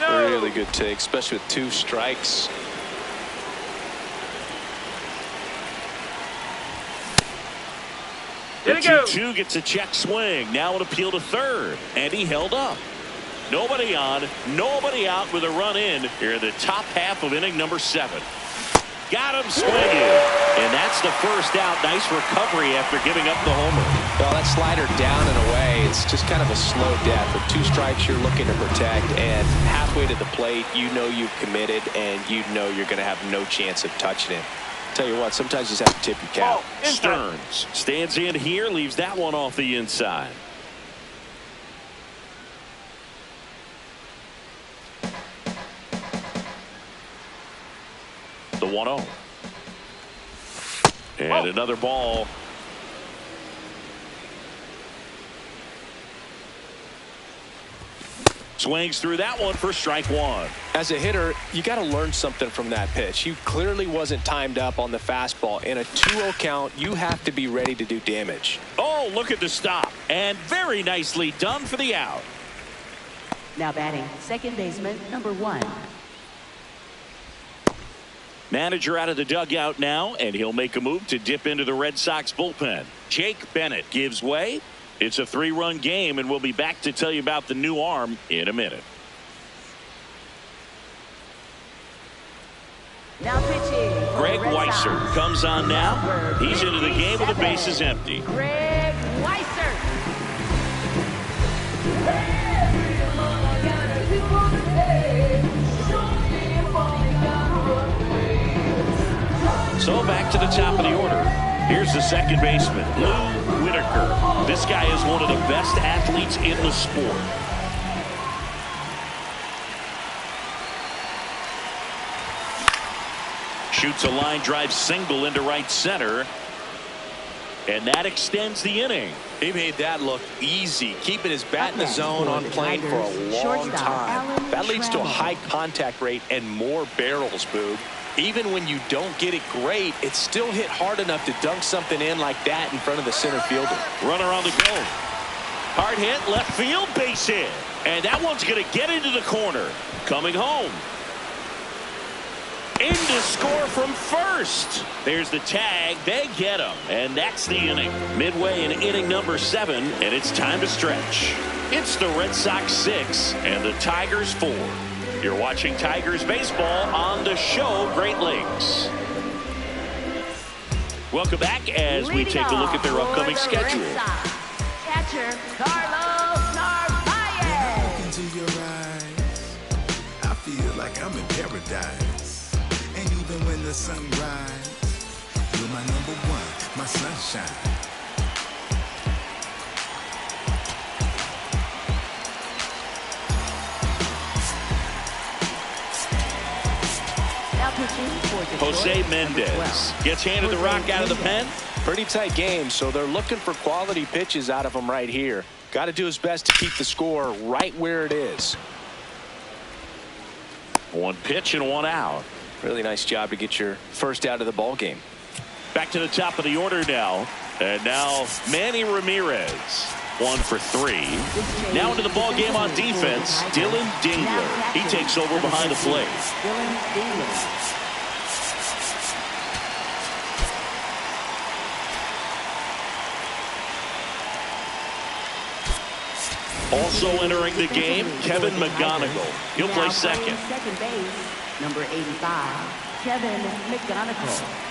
No. Really good take, especially with 2 strikes. The Here we go. 2-2 gets a check swing. Now an appeal to third. And he held up. Nobody on, nobody out with a run in here in the top half of inning number 7. Got him swinging. And that's the first out. Nice recovery after giving up the homer. Well, that slider down and away, it's just kind of a slow death. With 2 strikes you're looking to protect, and halfway to the plate, you know you've committed, and you know you're going to have no chance of touching him. Tell you what, sometimes you just have to tip your cap. Oh, inside. Stearns stands in here, leaves that one off the inside. The 1-0. And another ball. Swings through that one for strike 1. As a hitter, you got to learn something from that pitch. He clearly wasn't timed up on the fastball. In a 2-0 count, you have to be ready to do damage. Oh, look at the stop. And very nicely done for the out. Now batting, second baseman, number 1. Manager out of the dugout now, and he'll make a move to dip into the Red Sox bullpen. Jake Bennett gives way. It's a 3-run game, and we'll be back to tell you about the new arm in a minute. Now pitching for Greg the Red Weisser Sox, comes on now. number He's into the game with the 57. bases empty. Greg Weisser. So back to the top of the order. Here's the second baseman, Lou Whitaker. This guy is one of the best athletes in the sport. Shoots a line drive single into right center. And that extends the inning. He made that look easy, keeping his bat in the zone on plane for a long time. That leads to a high contact rate and more barrels, Boog. Even when you don't get it great, it's still hit hard enough to dunk something in like that in front of the center fielder. Runner on the go. Hard hit, left field, base hit. And that one's going to get into the corner. Coming home. In to score from first. There's the tag. They get him. And that's the inning. Midway in inning number 7, and it's time to stretch. It's the Red Sox 6 and the Tigers 4. You're watching Tigers baseball on the show Great Lakes. Welcome back as we take a look at their upcoming schedule. Catcher Carlos Narvaez. Into your eyes, I feel like I'm in paradise. And even when the sun rises, you're my number 1, my sunshine. Jose Mendez gets handed the rock out of the pen. Pretty tight game, so they're looking for quality pitches out of him right here. Got to do his best to keep the score right where it is. One pitch and one out. Really nice job to get your first out of the ball game. Back to the top of the order now. And now Manny Ramirez. 1 for 3. Now into the ball game on defense, Dylan Dingler. He takes over behind the plate. Also entering the game, Kevin McGonigal. He'll play second. Second base, number 85, Kevin McGonigal.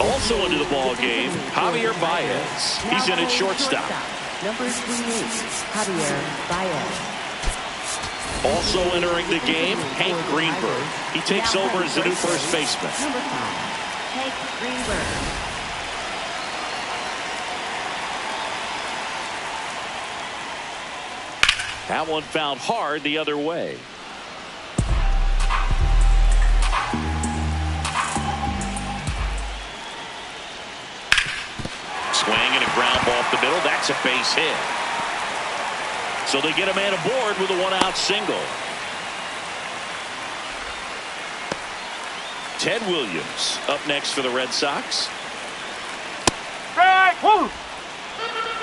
Also into the ball game, Javier Baez. He's in at shortstop. Number 28, Javier Baez. Also entering the game, Hank Greenberg. He takes over as the new first baseman. Number 5, Hank Greenberg. That one fouled hard the other way. Swing and a ground ball up the middle. That's a base hit. So they get a man aboard with a one-out single. Ted Williams up next for the Red Sox. Strike! Woo!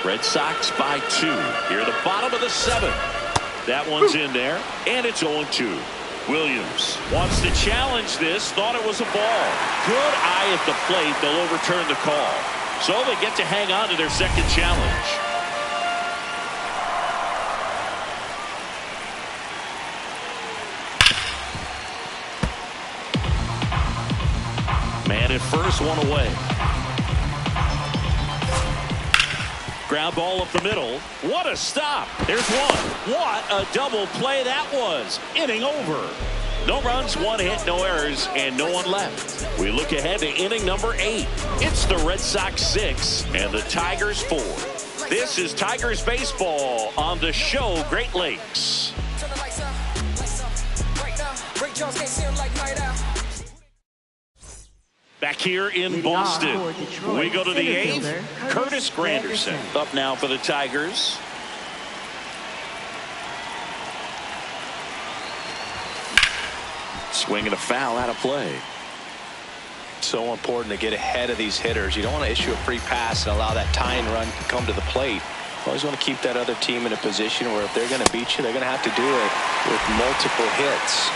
Red Sox by 2 here at the bottom of the 7th. That one's in there, and it's 0-2. Williams wants to challenge this. Thought it was a ball. Good eye at the plate. They'll overturn the call. So they get to hang on to their second challenge. Man at first, one away. Ground ball up the middle. What a stop. There's one. What a double play that was. Inning over. No runs, 1 hit, no errors, and no one left. We look ahead to inning number 8. It's the Red Sox 6 and the Tigers 4. This is Tigers baseball on the show Great Lakes. Back here in Boston, we go to the 8th. Curtis Granderson up now for the Tigers. Swing and a foul out of play. So important to get ahead of these hitters. You don't want to issue a free pass and allow that tying run to come to the plate. You always want to keep that other team in a position where if they're going to beat you, they're going to have to do it with multiple hits.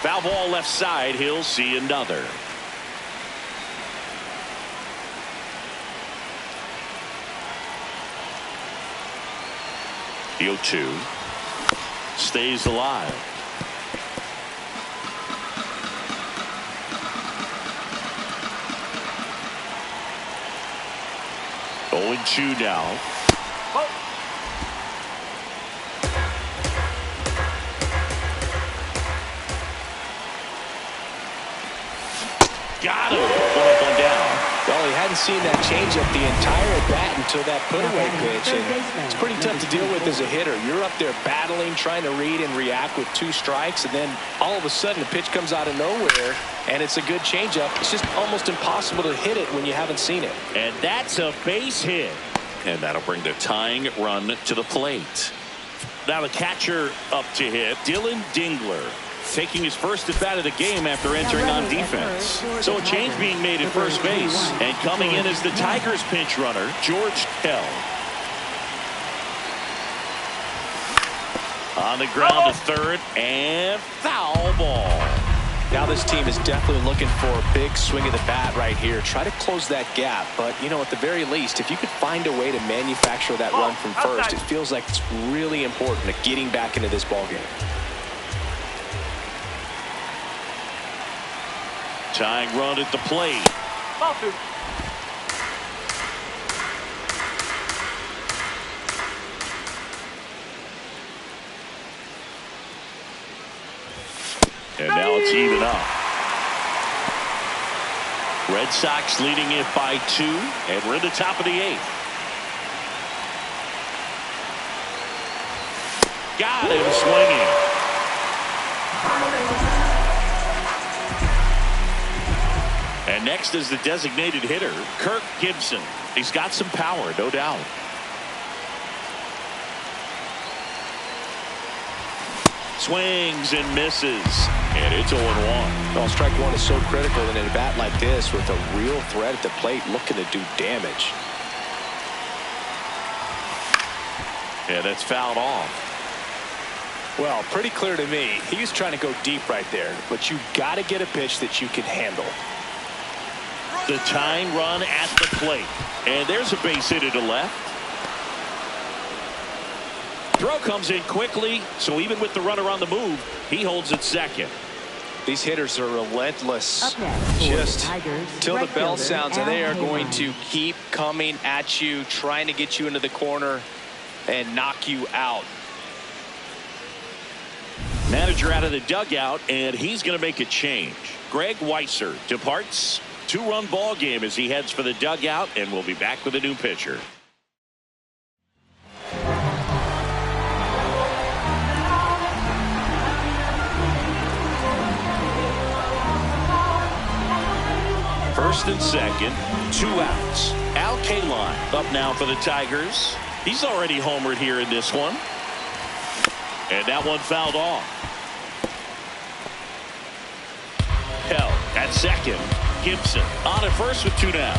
Foul ball left side. He'll see another. The 0-2 stays alive. Oh, 0-2 now. Got him. One down. Well, he hadn't seen that changeup the entire at bat until that put-away pitch, and it's pretty tough to deal with as a hitter. You're up there battling, trying to read and react with 2 strikes, and then all of a sudden the pitch comes out of nowhere, and it's a good changeup. It's just almost impossible to hit it when you haven't seen it. And that's a base hit. And that'll bring the tying run to the plate. Now the catcher up to hit, Dylan Dingler. Taking his first at bat of the game after entering on defense. So a change being made at first base. And coming in as the Tigers pinch runner, George Kell. On the ground to third, and foul ball. Now this team is definitely looking for a big swing of the bat right here. Try to close that gap. But, you know, at the very least, if you could find a way to manufacture that run from first, it feels like it's really important to getting back into this ballgame. Tying run at the plate. And now it's even up. Red Sox leading it by 2, and we're at the top of the 8th. Got him swinging. And next is the designated hitter, Kirk Gibson. He's got some power, no doubt. Swings and misses, and it's 0-1. Well, strike one is so critical in a bat like this with a real threat at the plate looking to do damage. And that's fouled off. Well, pretty clear to me. He was trying to go deep right there, but you got to get a pitch that you can handle. The tying run at the plate, and there's a base hit to left. Throw comes in quickly, so even with the runner on the move, he holds it second. These hitters are relentless. Up next, Just Tigers, till the right bell fielder, sounds, and they are Al going Kaline. to keep coming at you, trying to get you into the corner and knock you out. Manager out of the dugout, and he's going to make a change. Greg Weisser departs. 2-run ball game as he heads for the dugout, and we'll be back with a new pitcher. First and second, 2 outs. Al Kaline up now for the Tigers. He's already homered here in this one. And that one fouled off. Held at second. Gibson on at first with 2 down.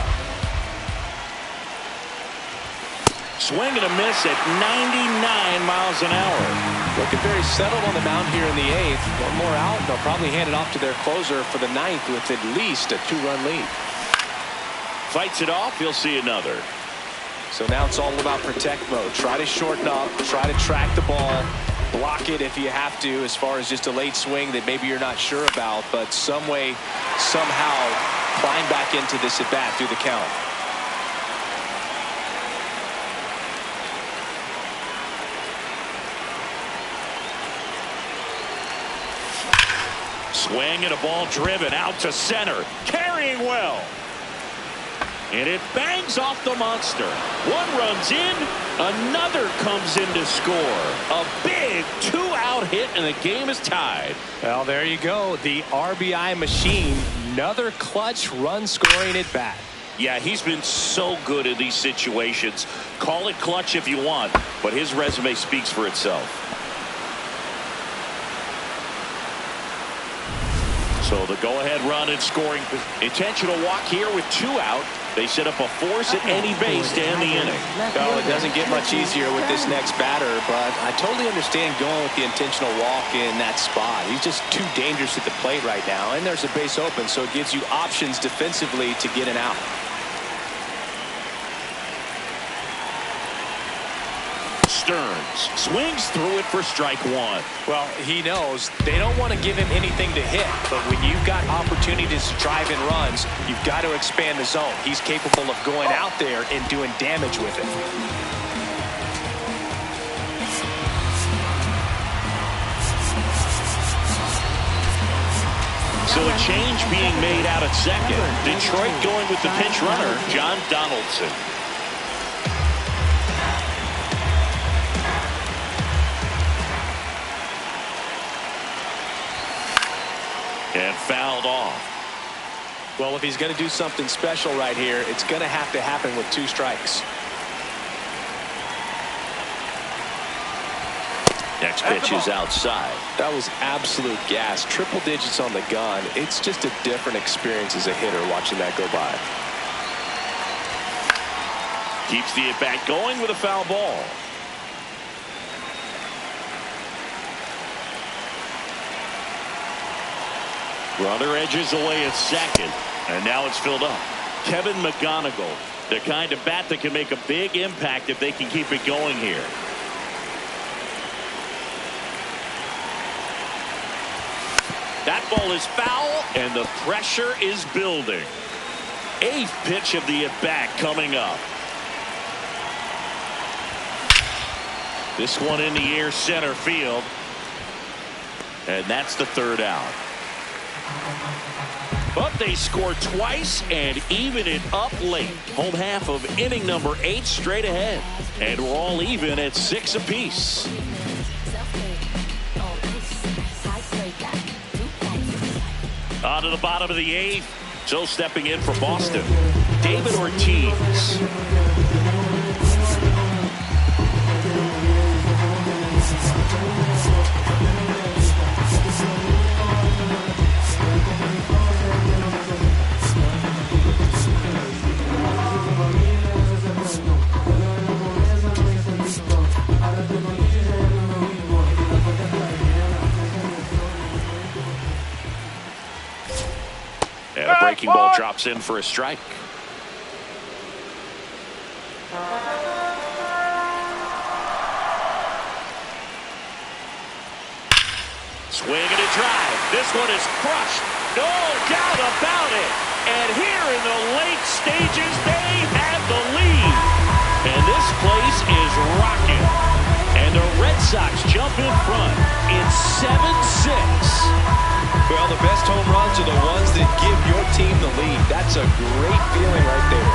Swing and a miss at 99 miles an hour. Looking very settled on the mound here in the 8th. One more out, and they'll probably hand it off to their closer for the 9th with at least a 2-run lead. Fights it off. He'll see another. So now it's all about protect mode. Try to shorten up, try to track the ball, block it if you have to, as far as just a late swing that maybe you're not sure about, but some way, somehow climb back into this at bat through the count. Swing and a ball driven out to center. Carrying well. And it bangs off the monster. One runs in. Another comes in to score. A big 2-out hit, and the game is tied. Well, there you go. The RBI machine. Another clutch run scoring at bat. Yeah, he's been so good in these situations. Call it clutch if you want, but his resume speaks for itself. So the go-ahead run and scoring. Intentional walk here with 2 out. They set up a force at any base to end the inning. Well, it doesn't get much easier with this next batter, but I totally understand going with the intentional walk in that spot. He's just too dangerous at the plate right now, and there's a base open, so it gives you options defensively to get an out. Stearns swings through it for strike 1. Well, he knows they don't want to give him anything to hit, but when you've got opportunities to drive in runs, you've got to expand the zone. He's capable of going out there and doing damage with it. So a change being made out at second. Detroit going with the pinch runner, John Donaldson. And fouled off. Well, if he's going to do something special right here, it's going to have to happen with 2 strikes. Next pitch is outside. That was absolute gas. Triple digits on the gun. It's just a different experience as a hitter watching that go by. Keeps the at-bat going with a foul ball. Runner edges away at second, and now it's filled up. Kevin McGonigal, the kind of bat that can make a big impact if they can keep it going here. That ball is foul, and the pressure is building. 8th pitch of the at-bat coming up. This one in the air center field, and that's the 3rd out. But they score twice and even it up late. Home half of inning number 8 straight ahead. And we're all even at 6 apiece. On to the bottom of the 8th. So stepping in for Boston, David Ortiz. And a breaking ball drops in for a strike. Swing and a drive. This one is crushed. No doubt about it. And here in the late stages, they have the lead. And this place is rocking. And the Red Sox jump in front. It's 7-6. Well, the best home runs are the ones that give your team the lead. That's a great feeling right there.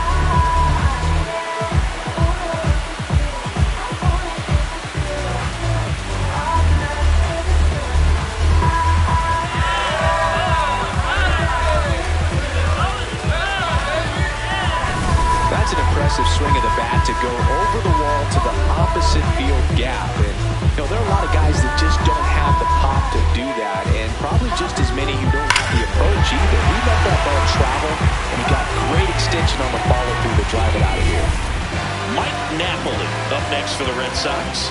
That's an impressive swing of the bat to go over the wall to the opposite field gap. And, you know, there are a lot of guys that just don't have the pop to do that, and probably just as many who don't have the approach either. He let that ball travel, and he got great extension on the follow-through to drive it out of here. Mike Napoli up next for the Red Sox.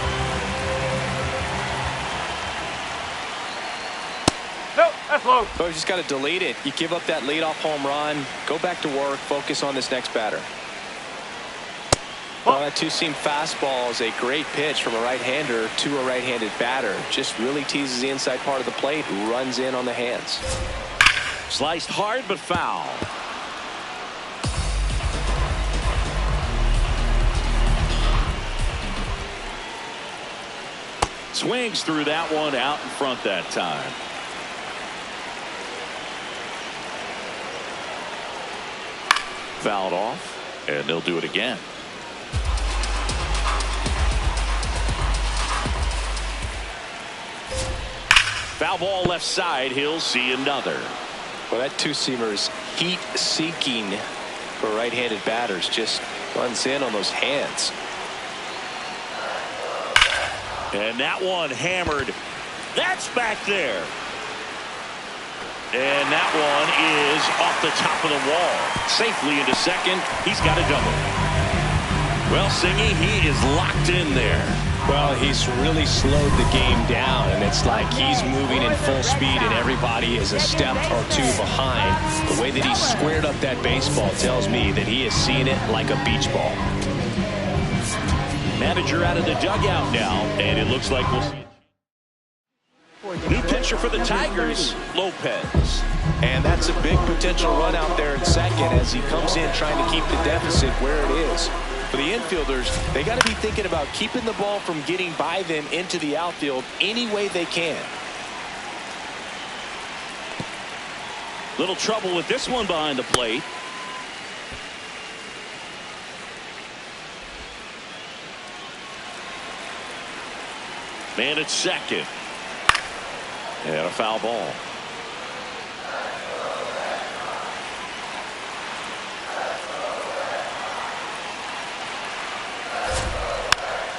No, that's low. So you just got to delete it. You give up that leadoff home run, go back to work, focus on this next batter. Well, that two-seam fastball is a great pitch from a right-hander to a right-handed batter. Just really teases the inside part of the plate, runs in on the hands. Sliced hard but foul. Swings through that one out in front that time. Fouled off, and they'll do it again. Foul ball left side. He'll see another. Well, that two-seamer is heat-seeking for right-handed batters. Just runs in on those hands. And that one hammered. That's back there. And that one is off the top of the wall. Safely into second. He's got a double. Well, Singy, he is locked in there. Well, he's really slowed the game down, and it's like he's moving in full speed and everybody is a step or two behind. The way that he squared up that baseball tells me that he is seeing it like a beach ball. Manager out of the dugout now, and it looks like we'll see it. New pitcher for the Tigers, Lopez. And that's a big potential run out there in second as he comes in trying to keep the deficit where it is. For the infielders, they got to be thinking about keeping the ball from getting by them into the outfield any way they can. Little trouble with this one behind the plate. Man at second. And a foul ball.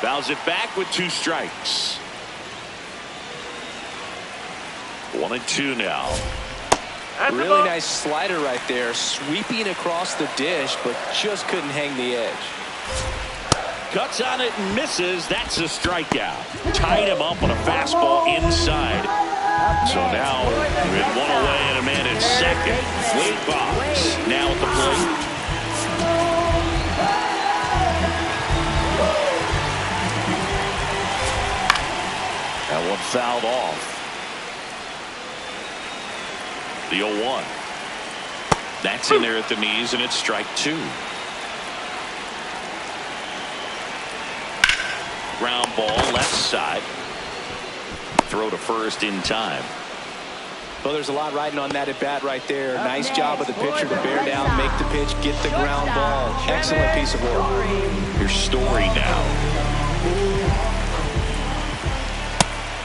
Fouls it back with 2 strikes. 1-2 now. Really nice slider right there, sweeping across the dish, but just couldn't hang the edge. Cuts on it and misses. That's a strikeout. Tied him up on a fastball inside. So now with 1 away and a man at second. Wade Boggs now at the plate. That one fouled off. The 0-1. That's in there at the knees, and it's strike 2. Ground ball left side. Throw to first in time. Well, there's a lot riding on that at bat right there. Nice job of the pitcher to bear down, make the pitch, get the ground ball. Excellent piece of work. Here's Story now.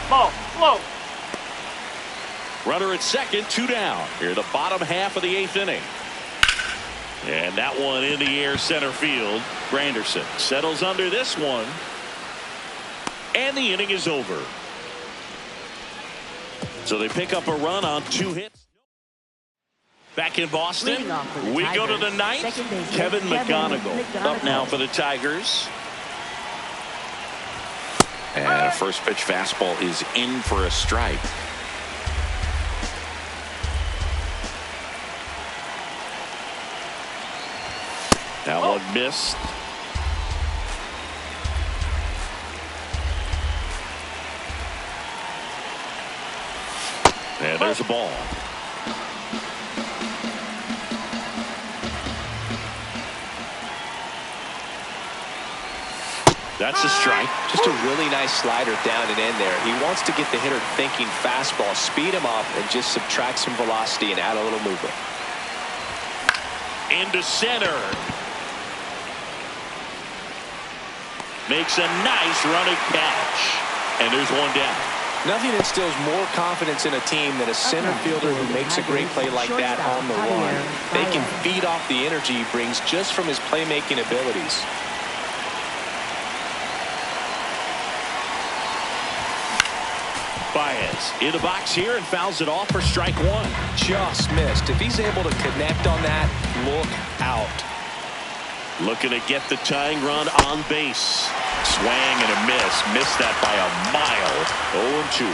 Ball, low. Runner at second, 2 down. Here the bottom half of the 8th inning. And that one in the air center field. Granderson settles under this one. And the inning is over. So they pick up a run on 2 hits. Back in Boston, we go to the ninth. Kevin McGonigal up now for the Tigers. And a first pitch fastball is in for a strike. That one missed. And there's a ball. That's a strike. Just a really nice slider down and in there. He wants to get the hitter thinking fastball, speed him up, and just subtract some velocity and add a little movement. Into center. Makes a nice running catch. And there's one down. Nothing instills more confidence in a team than a center fielder who makes a great play like that on the run. They can feed off the energy he brings just from his playmaking abilities. Baez in the box here and fouls it off for strike one. Just missed. If he's able to connect on that, look out. Looking to get the tying run on base. Swang and a miss. Missed that by a mile. 0-2.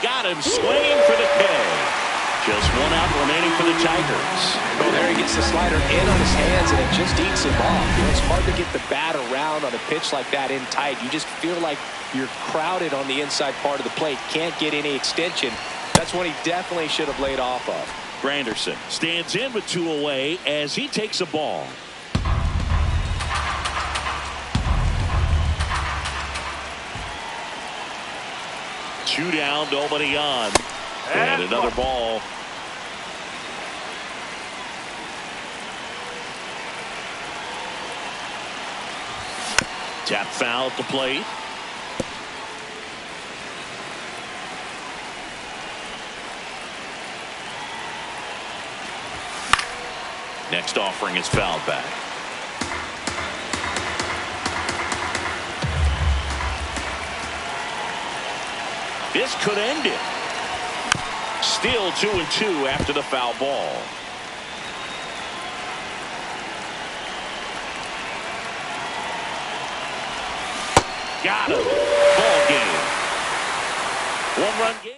Got him swinging for the K. Just one out remaining for the Tigers. Oh, there he gets the slider in on his hands, and it just eats him off. You know, it's hard to get the bat around on a pitch like that in tight. You just feel like you're crowded on the inside part of the plate. Can't get any extension. That's one he definitely should have laid off of. Granderson stands in with 2 away as he takes a ball. Two down, nobody on. And another ball. Tap foul at the plate. Next offering is fouled back. This could end it. Still 2-2 after the foul ball. Got him. Ball game. 1-run game.